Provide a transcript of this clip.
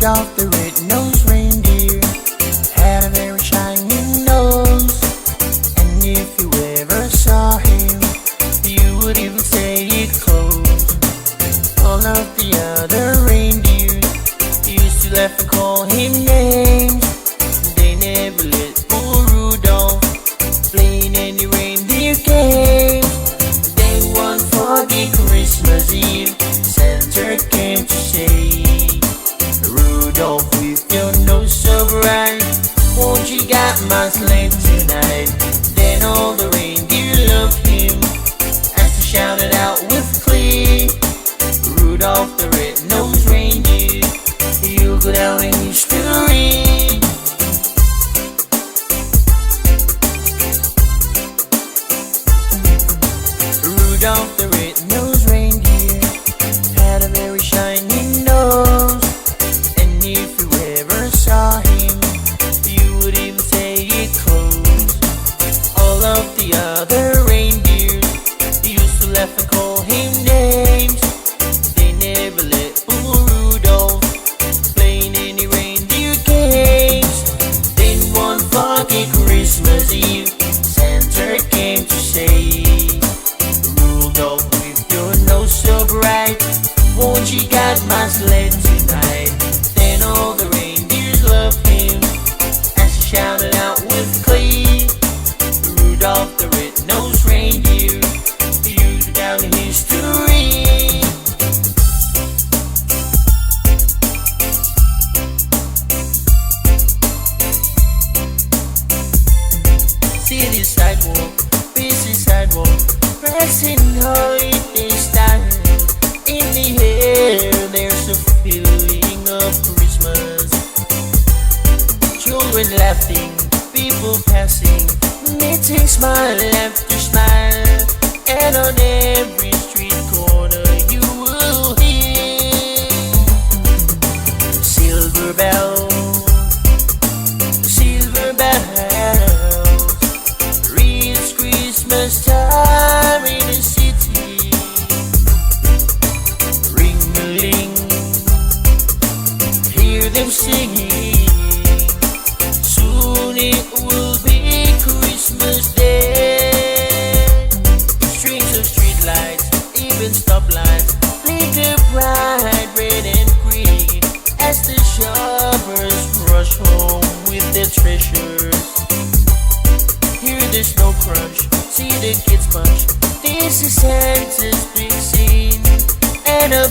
Rudolph the red-nosed reindeer had a very shiny nose, and if you ever saw him, you would even say it close. All of the other reindeers used to laugh and call him names. They never let poor Rudolph play in any reindeer games. Then one foggy Christmas Eve, Santa came to say, Rudolph, with your nose so bright, won't you got my sled tonight? Then all the reindeer loved him as they shouted out with glee, Rudolph the red-nosed reindeer, you'll go down in history. Rudolph the red-nosed reindeer had a very shiny nose, and if you ever saw him, you would even say it close. All of the other reindeers used to laugh and call him names. They never let poor Rudolph play in any reindeer games. Then one foggy Christmas Eve, Santa came to say, Rudolph, with your nose so bright, won't you guide my sled tonight? Then all the reindeers loved him as he shouted out with glee, Rudolph the red-nosed reindeer, you go down in history. City sidewalk, busy sidewalk, pressing holiday style. In the air there's a feeling of Christmas. Children laughing, people passing, meeting smile after smile, and on every street corner you will hear silver bells, silver bells. It's Christmas time in the city, ring-a-ling, hear them singing. Soon it will be Christmas Day. Strings of streetlights, even stoplights, flicker bright red and green as the shoppers rush home with their treasures. Hear the snow crunch, see the kids punch. This is Santa's big scene, and a